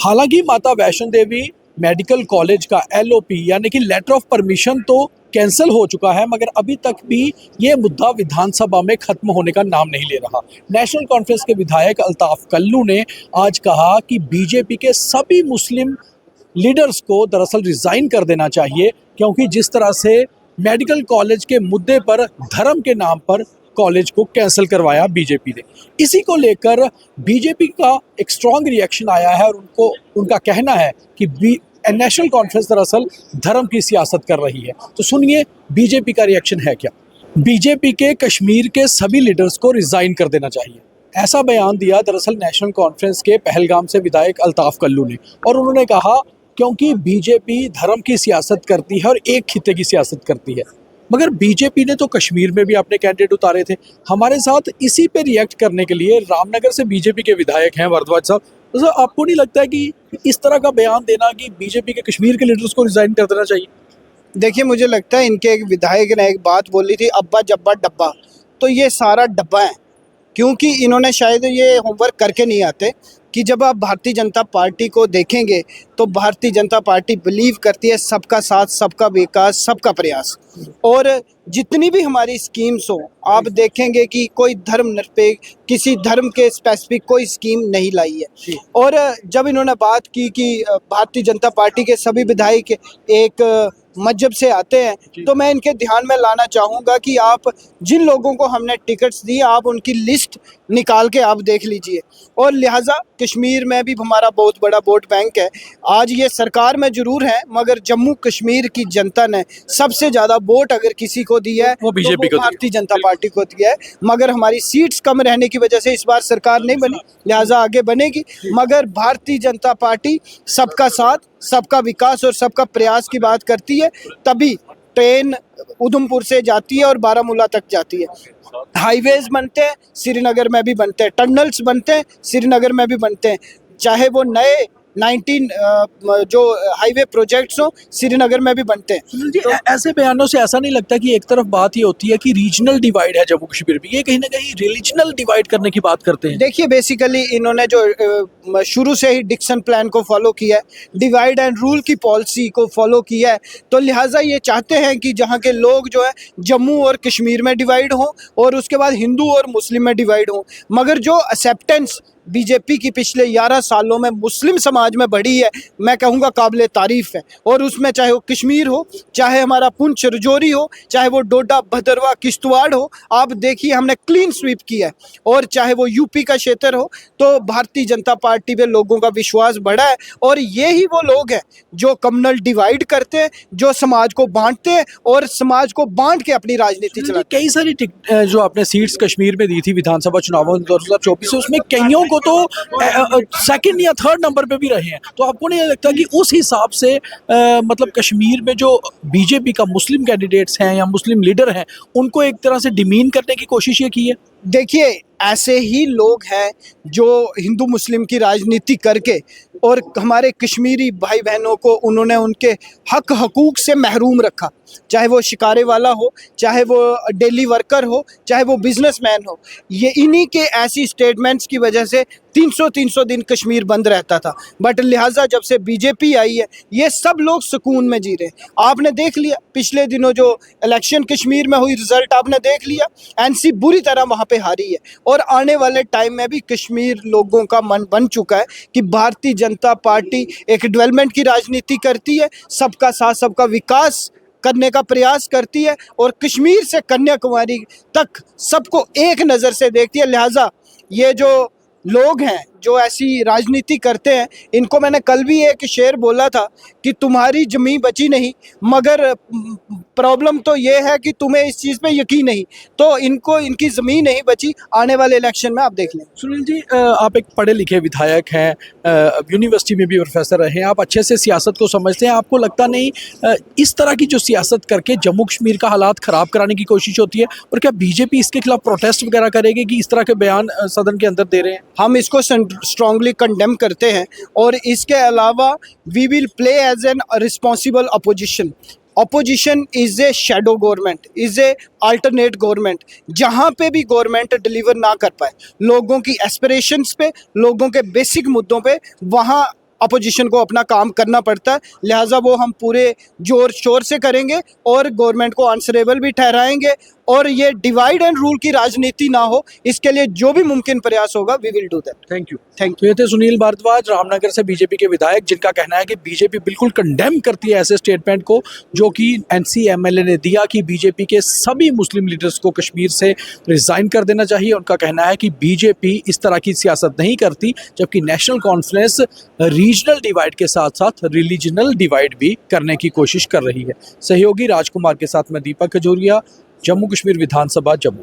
हालांकि माता Vaishno Devi medical college का एलओपी यानी कि लेटर ऑफ परमिशन तो कैंसिल हो चुका है, मगर अभी तक भी ये मुद्दा विधानसभा में खत्म होने का नाम नहीं ले रहा। नेशनल कॉन्फ्रेंस के विधायक अल्ताफ कल्लू ने आज कहा कि बीजेपी के सभी मुस्लिम लीडर्स को दरअसल रिजाइन कर देना चाहिए, क्योंकि जिस तरह से मेडिकल कॉलेज के मुद्दे पर धर्म के नाम पर कॉलेज को कैंसिल करवाया बीजेपी ने। इसी को लेकर बीजेपी का एक स्ट्रॉन्ग रिएक्शन आया है और उनका कहना है कि नेशनल कॉन्फ्रेंस दरअसल धर्म की सियासत कर रही है। तो सुनिए बीजेपी का रिएक्शन है क्या। बीजेपी के कश्मीर के सभी लीडर्स को रिजाइन कर देना चाहिए, ऐसा बयान दिया दरअसल नेशनल कॉन्फ्रेंस के पहलगाम से विधायक अल्ताफ कल्लू ने। और उन्होंने कहा क्योंकि बीजेपी धर्म की सियासत करती है और एक खिते की सियासत करती है, मगर बीजेपी ने तो कश्मीर में भी अपने कैंडिडेट उतारे थे। हमारे साथ इसी पे रिएक्ट करने के लिए रामनगर से बीजेपी के विधायक हैं भारद्वाज साहब। तो सर, आपको नहीं लगता है कि इस तरह का बयान देना कि बीजेपी के कश्मीर के लीडर्स को रिजाइन कर देना चाहिए? देखिए, मुझे लगता है इनके एक विधायक ने एक बात बोली थी, अब्बा जब्बा डब्बा, तो ये सारा डब्बा है, क्योंकि इन्होंने शायद ये होमवर्क करके नहीं आते कि जब आप भारतीय जनता पार्टी को देखेंगे तो भारतीय जनता पार्टी बिलीव करती है सबका साथ, सबका विकास, सबका प्रयास। और जितनी भी हमारी स्कीम्स हो, आप देखेंगे कि कोई धर्म निरपेक्ष, किसी धर्म के स्पेसिफिक कोई स्कीम नहीं लाई है। और जब इन्होंने बात की कि भारतीय जनता पार्टी के सभी विधायक एक मजहब से आते हैं, तो मैं इनके ध्यान में लाना चाहूँगा कि आप जिन लोगों को हमने टिकट्स दिए, आप उनकी लिस्ट निकाल के आप देख लीजिए। और लिहाजा कश्मीर में भी हमारा बहुत बड़ा वोट बैंक है। आज ये सरकार में जरूर है, मगर जम्मू कश्मीर की जनता ने सबसे ज़्यादा वोट अगर किसी को दिया है वो बीजेपी को, भारतीय जनता पार्टी को दिया है। मगर हमारी सीट्स कम रहने की वजह से इस बार सरकार नहीं बनी, लिहाजा आगे बनेगी। मगर भारतीय जनता पार्टी सबका साथ, सबका विकास और सबका प्रयास की बात करती है, तभी ट्रेन उधमपुर से जाती है और बारामूला तक जाती है। हाईवेज बनते हैं, श्रीनगर में भी बनते हैं, टनल्स बनते हैं, श्रीनगर में भी बनते हैं, चाहे वो नए 19 जो हाईवे प्रोजेक्ट्स हो, श्रीनगर में भी बनते हैं। तो ऐसे बयानों से ऐसा नहीं लगता कि एक तरफ बात ये होती है कि रीजनल डिवाइड है जम्मू कश्मीर में, ये कहीं ना कहीं रिलीजनल डिवाइड करने की बात करते हैं? देखिए, बेसिकली इन्होंने जो शुरू से ही डिक्सन प्लान को फॉलो किया है, डिवाइड एंड रूल की पॉलिसी को फॉलो किया है, तो लिहाजा ये चाहते हैं कि जहाँ के लोग जो है जम्मू और कश्मीर में डिवाइड हों और उसके बाद हिंदू और मुस्लिम में डिवाइड हों। मगर जो एक्सेप्टेंस बीजेपी की पिछले 11 सालों में मुस्लिम समाज में बढ़ी है, मैं कहूँगा काबिल तारीफ़ है। और उसमें चाहे वो कश्मीर हो, चाहे हमारा पुंछ रजौरी हो, चाहे वो डोडा भदरवा किश्तवाड़ हो, आप देखिए हमने क्लीन स्वीप किया है। और चाहे वो यूपी का क्षेत्र हो, तो भारतीय जनता पार्टी पे लोगों का विश्वास बढ़ा है। और ये ही वो लोग हैं जो कम्युनल डिवाइड करते हैं, जो समाज को बांटते हैं और समाज को बांट के अपनी राजनीति चलाते हैं। कई सारी जो आपने सीट्स कश्मीर में दी थी विधानसभा चुनावों 2024 उसमें कईयों को तो सेकंड या थर्ड नंबर पे भी रहे हैं। तो आपको नहीं लगता कि उस हिसाब से मतलब कश्मीर में जो बीजेपी का मुस्लिम कैंडिडेट्स हैं या मुस्लिम लीडर हैं, उनको एक तरह से डिमीन करने की कोशिश ये की है? देखिए, ऐसे ही लोग हैं जो हिंदू मुस्लिम की राजनीति करके और हमारे कश्मीरी भाई बहनों को उन्होंने उनके हक हकूक से महरूम रखा, चाहे वो शिकारे वाला हो, चाहे वो डेली वर्कर हो, चाहे वो बिजनेसमैन हो। ये इन्हीं के ऐसी स्टेटमेंट्स की वजह से 300 दिन कश्मीर बंद रहता था। बट लिहाजा जब से बीजेपी आई है, ये सब लोग सुकून में जी रहे हैं। आपने देख लिया पिछले दिनों जो इलेक्शन कश्मीर में हुई, रिजल्ट आपने देख लिया, एनसी बुरी तरह वहाँ पे हारी है। और आने वाले टाइम में भी कश्मीर लोगों का मन बन चुका है कि भारतीय जनता पार्टी एक डेवलपमेंट की राजनीति करती है, सबका साथ, सबका विकास करने का प्रयास करती है और कश्मीर से कन्याकुमारी तक सबको एक नज़र से देखती है। लिहाजा ये जो लोग हैं जो ऐसी राजनीति करते हैं, इनको मैंने कल भी एक शेर बोला था कि तुम्हारी ज़मीन बची नहीं, मगर प्रॉब्लम तो ये है कि तुम्हें इस चीज़ पे यकीन नहीं। तो इनको इनकी ज़मीन नहीं बची, आने वाले इलेक्शन में आप देख लें। सुनील जी, आप एक पढ़े लिखे विधायक हैं, यूनिवर्सिटी में भी प्रोफेसर रहे हैं, आप अच्छे से सियासत को समझते हैं। आपको लगता नहीं इस तरह की जो सियासत करके जम्मू कश्मीर का हालात ख़राब कराने की कोशिश होती है? और क्या बीजेपी इसके खिलाफ प्रोटेस्ट वगैरह करेगी कि इस तरह के बयान सदन के अंदर दे रहे हैं? हम इसको स्ट्रांगली कंडेम करते हैं और इसके अलावा we will play as an responsible opposition. Opposition is a shadow government, is a alternate government. जहाँ पे भी गवर्नमेंट डिलीवर ना कर पाए लोगों की एस्पिरेशंस पे, लोगों के बेसिक मुद्दों पे, वहाँ अपोजिशन को अपना काम करना पड़ता है, लिहाजा वो हम पूरे जोर शोर से करेंगे और गवर्नमेंट को आंसरेबल भी ठहराएंगे और ये डिवाइड एंड रूल की राजनीति ना हो, इसके लिए जो भी मुमकिन प्रयास होगा we will do that. Thank you. Thank तो ये थे सुनील भारद्वाज रामनगर से बीजेपी के विधायक, जिनका कहना है कि बीजेपी बिल्कुल कंडेम करती है ऐसे स्टेटमेंट को जो कि एनसी एमएलए ने दिया कि बीजेपी के सभी मुस्लिम लीडर्स को कश्मीर से रिजाइन कर देना चाहिए। उनका कहना है कि बीजेपी इस तरह की सियासत नहीं करती, जबकि नेशनल कॉन्फ्रेंस रीजनल डिवाइड के साथ साथ रिलीजनल डिवाइड भी करने की कोशिश कर रही है। सहयोगी राजकुमार के साथ मैं दीपक खजूरिया, जम्मू कश्मीर विधानसभा, जम्मू।